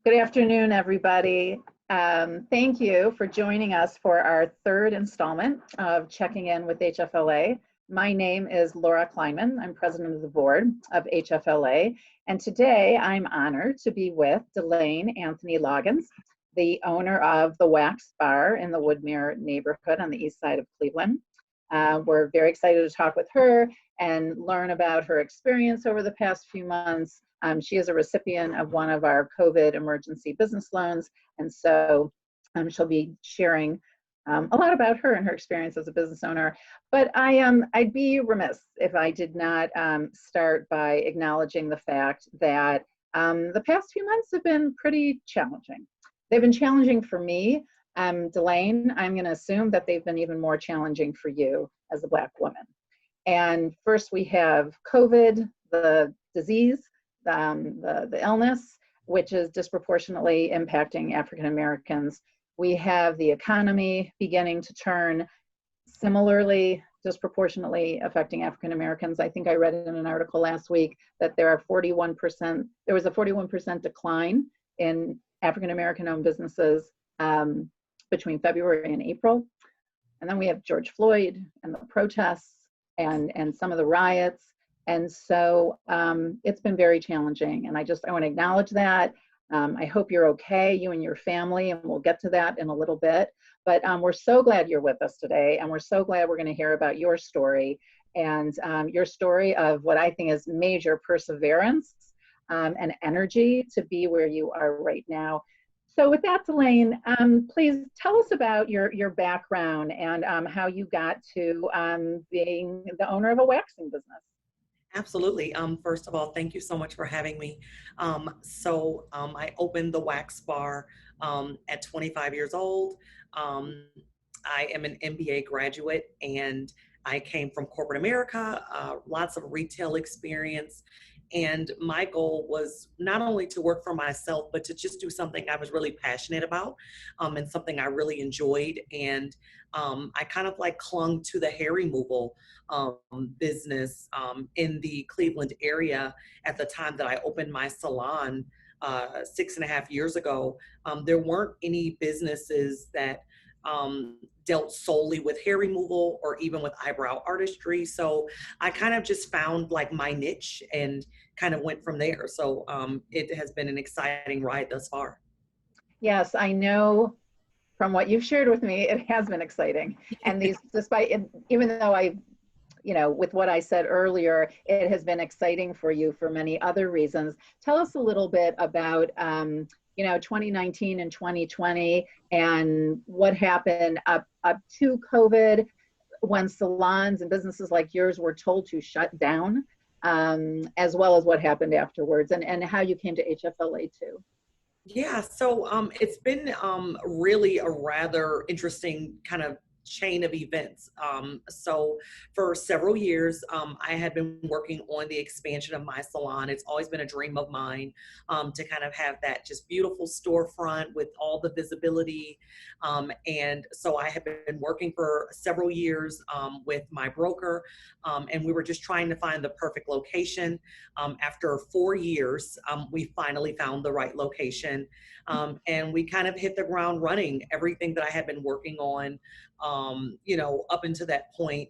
Good afternoon, everybody. Thank you for joining us for our third installment of Checking In with HFLA. My name is Laura Kleinman. I'm president of the board of HFLA. And today I'm honored to be with DeLane Anthony Loggins, the owner of the Wax Bar in the Woodmere neighborhood on the east side of Cleveland. We're very excited to talk with her and learn about her experience over the past few months. She is a recipient of one of our COVID emergency business loans, and so she'll be sharing a lot about her and her experience as a business owner. But I'd be remiss if I did not start by acknowledging the fact that the past few months have been pretty challenging. They've been challenging for me. DeLane, I'm going to assume that they've been even more challenging for you as a Black woman. And first we have COVID, the disease, the illness, which is disproportionately impacting African Americans. We have the economy beginning to turn, similarly disproportionately affecting African Americans. I think I read in an article last week that there was a 41% decline in African American owned businesses between February and April. And then we have George Floyd and the protests and some of the riots. And so it's been very challenging. And I want to acknowledge that. I hope you're okay, you and your family, and we'll get to that in a little bit. But we're so glad you're with us today. And we're so glad we're going to hear about your story and your story of what I think is major perseverance and energy to be where you are right now. So with that, DeLane, please tell us about your background and how you got to being the owner of a waxing business. Absolutely. First of all, thank you so much for having me. I opened the Wax Bar at 25 years old. I am an MBA graduate and I came from corporate America, lots of retail experience. And my goal was not only to work for myself, but to just do something I was really passionate about and something I really enjoyed. And I kind of like clung to the hair removal business in the Cleveland area at the time that I opened my salon 6.5 years ago. There weren't any businesses that dealt solely with hair removal or even with eyebrow artistry. So I kind of just found like my niche and kind of went from there. So it has been an exciting ride thus far. Yes, I know from what you've shared with me, it has been exciting. And even though with what I said earlier, it has been exciting for you for many other reasons. Tell us a little bit about 2019 and 2020 and what happened up to COVID when salons and businesses like yours were told to shut down, as well as what happened afterwards and how you came to HFLA too. Yeah, so it's been really a rather interesting kind of chain of events. So for several years, I had been working on the expansion of my salon. It's always been a dream of mine to kind of have that just beautiful storefront with all the visibility. And so I have been working for several years with my broker, and we were just trying to find the perfect location. After 4 years, we finally found the right location. And we kind of hit the ground running. Everything that I had been working on, up until that point,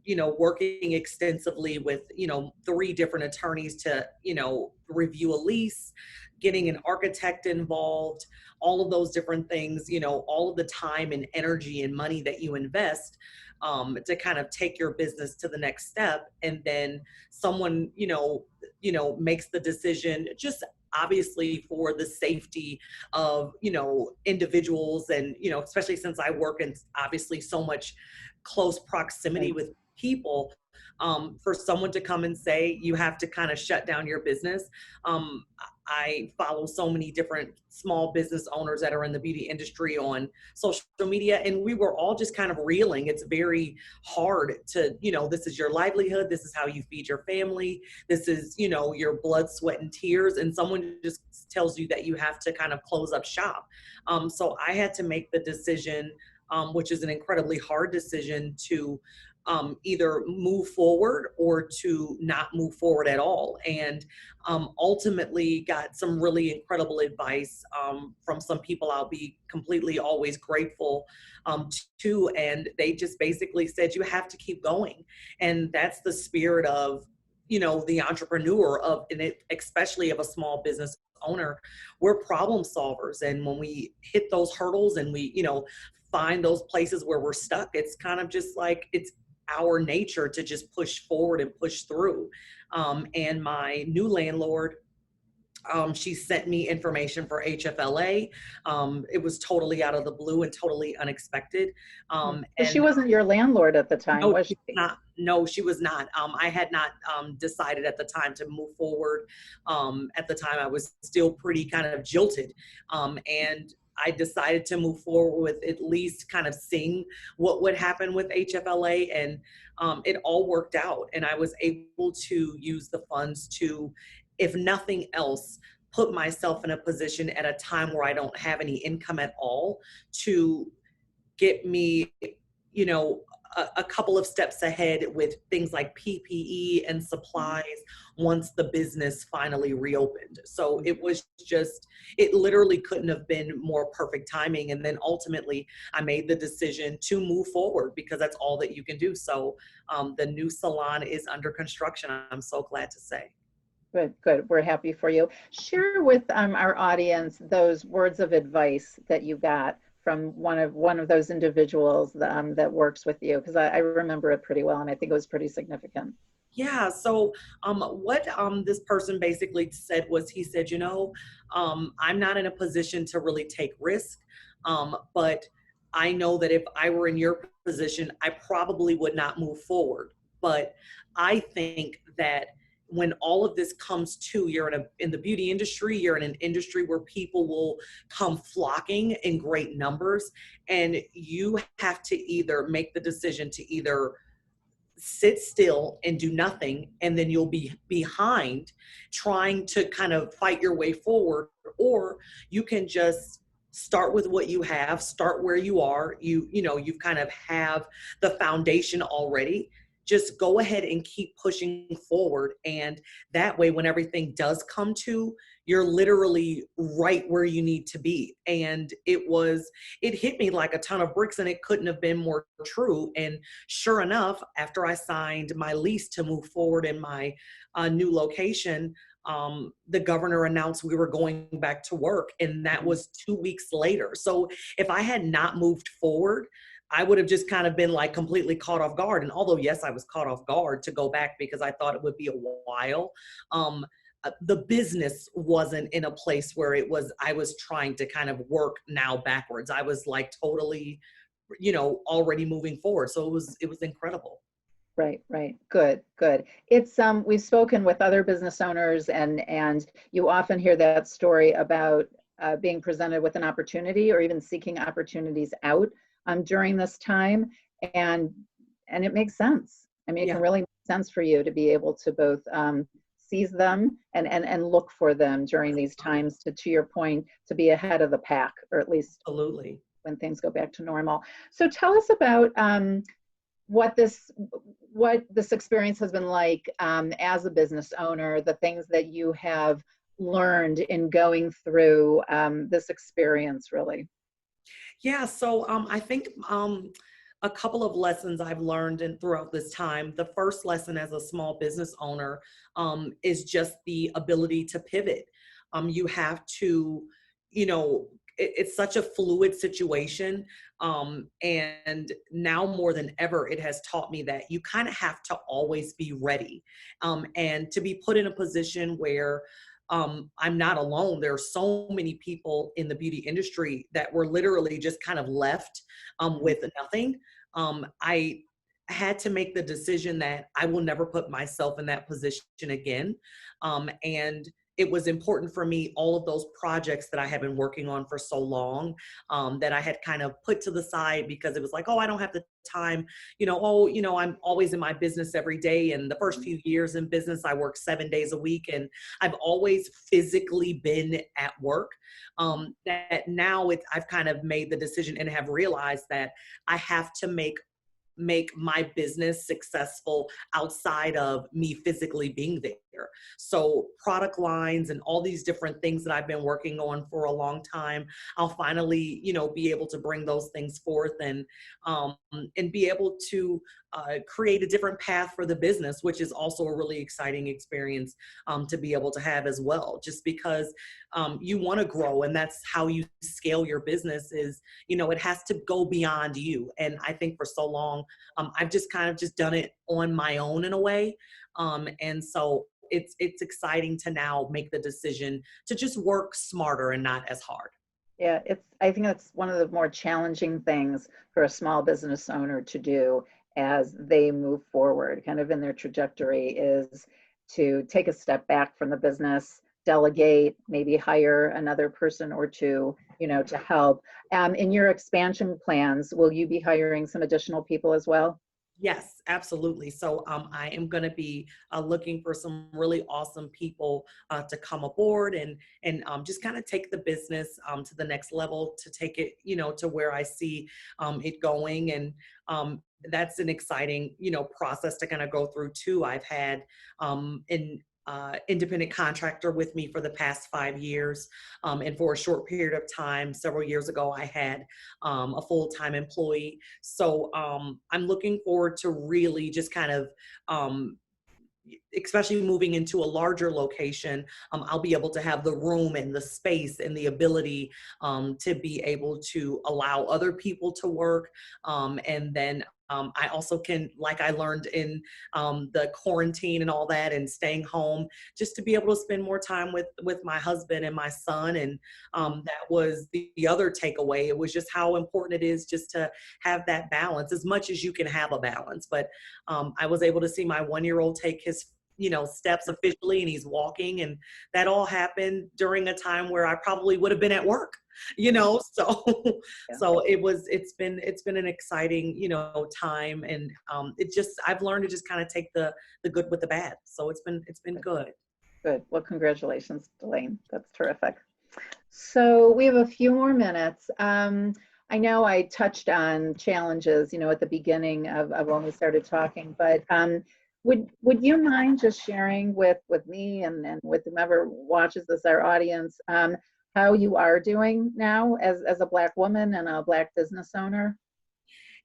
working extensively with, 3 different attorneys to, review a lease, getting an architect involved, all of those different things, all of the time and energy and money that you invest to kind of take your business to the next step. And then someone, makes the decision just obviously for the safety of, individuals and, especially since I work in obviously so much close proximity with people, for someone to come and say, you have to kind of shut down your business. I follow so many different small business owners that are in the beauty industry on social media, and we were all just kind of reeling. It's very hard to, this is your livelihood. This is how you feed your family. This is, your blood, sweat, and tears. And someone just tells you that you have to kind of close up shop. So I had to make the decision, which is an incredibly hard decision, to either move forward or to not move forward at all. And ultimately got some really incredible advice from some people I'll be completely always grateful to. And they just basically said, you have to keep going. And that's the spirit of, the entrepreneur of, and it, especially of a small business owner. We're problem solvers. And when we hit those hurdles and we, find those places where we're stuck, it's kind of just like, it's our nature to just push forward and push through. And my new landlord, she sent me information for HFLA. It was totally out of the blue and totally unexpected. So And she wasn't your landlord at the time, no, was she she? was not. No, she was not. I had not decided at the time to move forward. At the time, I was still pretty kind of jilted. And I decided to move forward with at least kind of seeing what would happen with HFLA. And it all worked out. And I was able to use the funds to, if nothing else, put myself in a position at a time where I don't have any income at all to get me, you know, a couple of steps ahead with things like PPE and supplies once the business finally reopened. So it was just, it literally couldn't have been more perfect timing. And then ultimately I made the decision to move forward because that's all that you can do. So the new salon is under construction. I'm so glad to say. Good, good. We're happy for you. Share with our audience those words of advice that you got from one of those individuals that works with you, because I remember it pretty well, and I think it was pretty significant. Yeah. So what this person basically said was, he said, I'm not in a position to really take risk, but I know that if I were in your position, I probably would not move forward. But I think that when all of this comes to, you're in the beauty industry, you're in an industry where people will come flocking in great numbers, and you have to either make the decision to either sit still and do nothing, and then you'll be behind trying to kind of fight your way forward, or you can just start with what you have, start where you are. You've kind of have the foundation already. Just go ahead and keep pushing forward, and that way when everything does come to, you're literally right where you need to be. And it hit me like a ton of bricks, and it couldn't have been more true. And sure enough, after I signed my lease to move forward in my new location, the governor announced we were going back to work, and that was 2 weeks later. So if I had not moved forward, I would have just kind of been like completely caught off guard. And although, yes, I was caught off guard to go back because I thought it would be a while, the business wasn't in a place where I was trying to kind of work now backwards. I was like totally, already moving forward. So it was incredible. Right, right. Good, good. It's we've spoken with other business owners, and you often hear that story about being presented with an opportunity or even seeking opportunities out during this time, and it makes sense. I mean, it Yeah, can really make sense for you to be able to both seize them and look for them during these times, to your point, to be ahead of the pack, or at least absolutely. when things go back to normal. So tell us about what this experience has been like as a business owner, the things that you have learned in going through this experience, really. Yeah, so I think a couple of lessons I've learned throughout this time. The first lesson as a small business owner is just the ability to pivot. You have to, it's such a fluid situation. And now more than ever, it has taught me that you kind of have to always be ready, and to be put in a position where I'm not alone. There are so many people in the beauty industry that were literally just kind of left with nothing. I had to make the decision that I will never put myself in that position again. And it was important for me, all of those projects that I had been working on for so long, that I had kind of put to the side because it was like, oh, I don't have the time, I'm always in my business every day. And the first few years in business, I worked 7 days a week, and I've always physically been at work. That now I've kind of made the decision and have realized that I have to make make my business successful outside of me physically being there. So product lines and all these different things that I've been working on for a long time, I'll finally, be able to bring those things forth and be able to create a different path for the business, which is also a really exciting experience to be able to have as well. Just because you want to grow, and that's how you scale your business is, it has to go beyond you. And I think for so long, I've just kind of just done it on my own in a way. And so it's exciting to now make the decision to just work smarter and not as hard. Yeah, I think that's one of the more challenging things for a small business owner to do as they move forward, kind of in their trajectory, is to take a step back from the business, delegate, maybe hire another person or two, to help. In your expansion plans, will you be hiring some additional people as well? Yes, absolutely. So I am going to be looking for some really awesome people to come aboard and just kind of take the business to the next level, to take it, to where I see it going. And that's an exciting, process to kind of go through too. I've had an independent contractor with me for the past 5 years. And for a short period of time, several years ago, I had a full-time employee. So I'm looking forward to really just kind of especially moving into a larger location, I'll be able to have the room and the space and the ability to be able to allow other people to work. And then I also can, like I learned in the quarantine and all that and staying home, just to be able to spend more time with my husband and my son. And that was the other takeaway. It was just how important it is just to have that balance, as much as you can have a balance. But I was able to see my 1-year-old take his steps officially, and he's walking, and that all happened during a time where I probably would have been at work, so Yeah. so it's been an exciting time, and I've learned to just kind of take the good with the bad. So it's been good. Good. Well, congratulations, DeLane. That's terrific. So we have a few more minutes. I know I touched on challenges, at the beginning of when we started talking, but would you mind just sharing with me and with whomever watches this, our audience, how you are doing now as a Black woman and a Black business owner?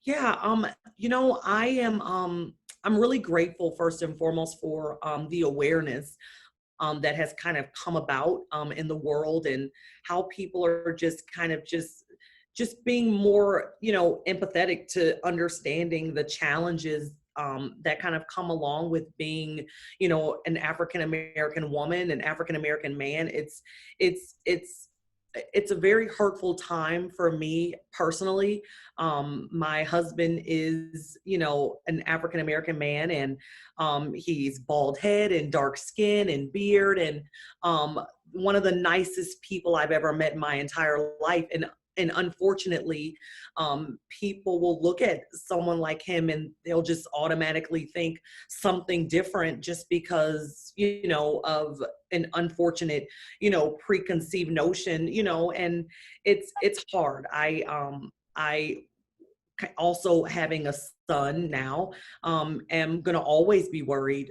Yeah, I am I'm really grateful first and foremost for the awareness that has kind of come about in the world, and how people are just kind of just being more, empathetic to understanding the challenges that kind of come along with being, an African American woman, an African American man. It's a very hurtful time for me personally. My husband is, an African American man, and he's bald head and dark skin and beard, and one of the nicest people I've ever met in my entire life. And unfortunately, people will look at someone like him and they'll just automatically think something different, just because, of an unfortunate, preconceived notion, and it's hard. I also, having a son now, am going to always be worried,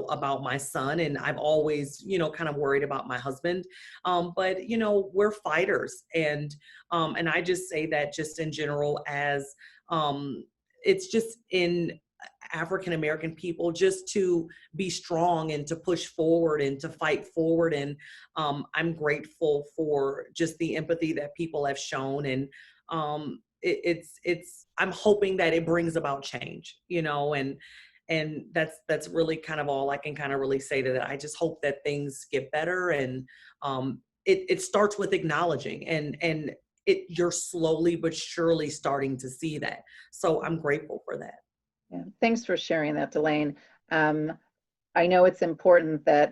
about my son. And I've always, kind of worried about my husband. But, we're fighters. And I just say that just in general, as it's just in African American people, just to be strong and to push forward and to fight forward. And I'm grateful for just the empathy that people have shown. And I'm hoping that it brings about change, and that's really kind of all I can kind of really say to that. I just hope that things get better, and it starts with acknowledging, and you're slowly but surely starting to see that. So I'm grateful for that. Yeah. Thanks for sharing that, DeLane. I know it's important that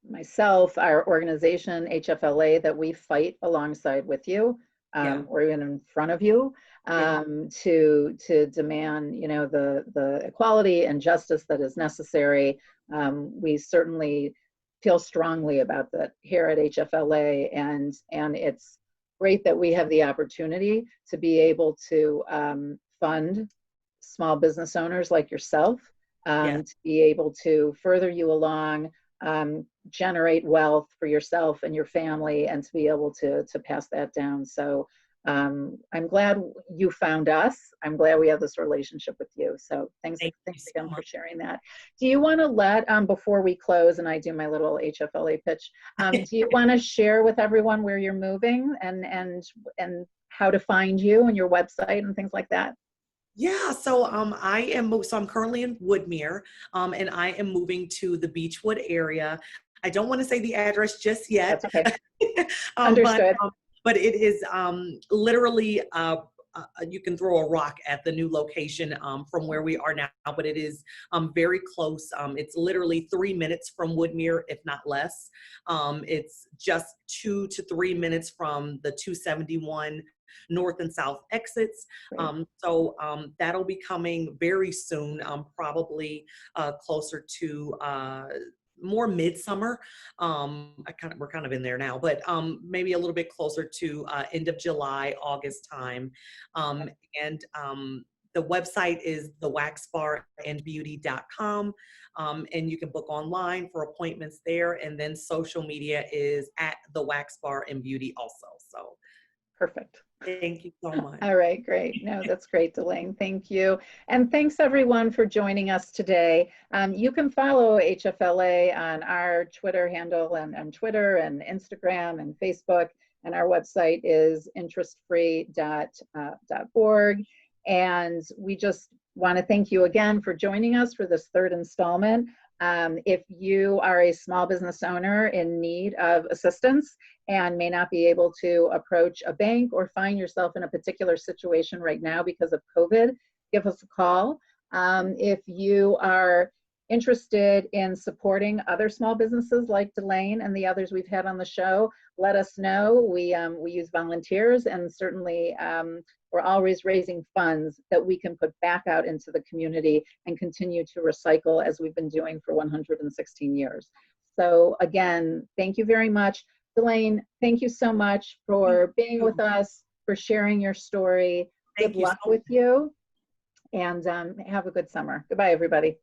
myself, our organization, HFLA, that we fight alongside with you, Yeah. or even in front of you, Yeah. to demand, the equality and justice that is necessary. We certainly feel strongly about that here at HFLA, and it's great that we have the opportunity to be able to fund small business owners like yourself Yes. to be able to further you along, generate wealth for yourself and your family, and to be able to pass that down. So I'm glad you found us. I'm glad we have this relationship with you. So thanks Thank you so again for much. sharing that. Do you want to let, before we close and I do my little HFLA pitch, do you want to share with everyone where you're moving and how to find you and your website and things like that? Yeah, so I'm currently in Woodmere, and I am moving to the Beechwood area. I don't want to say the address just yet, That's okay. um, but Understood. um, but it is literally you can throw a rock at the new location from where we are now, but it is very close. It's literally 3 minutes from Woodmere, if not less. It's just 2 to 3 minutes from the 271 north and south exits. Great. That'll be coming very soon, probably closer to more midsummer. We're kind of in there now, but maybe a little bit closer to end of July, August time. Um, and The website is thewaxbarandbeauty.com. And you can book online for appointments there. And then social media is at the Wax Bar and Beauty also. So Perfect. thank you so much. All right, great. No, that's great, DeLane. Thank you. And thanks everyone for joining us today. You can follow HFLA on our Twitter handle and Twitter and Instagram and Facebook. And our website is interestfree.org. And we just want to thank you again for joining us for this third installment. If you are a small business owner in need of assistance and may not be able to approach a bank or find yourself in a particular situation right now because of COVID, give us a call. If you are interested in supporting other small businesses like DeLane and the others we've had on the show, let us know. We use volunteers, and certainly we're always raising funds that we can put back out into the community and continue to recycle as we've been doing for 116 years. So again, thank you very much. DeLane, thank you so much for being with us, for sharing your story. Good luck with you, and have a good summer. Goodbye, everybody.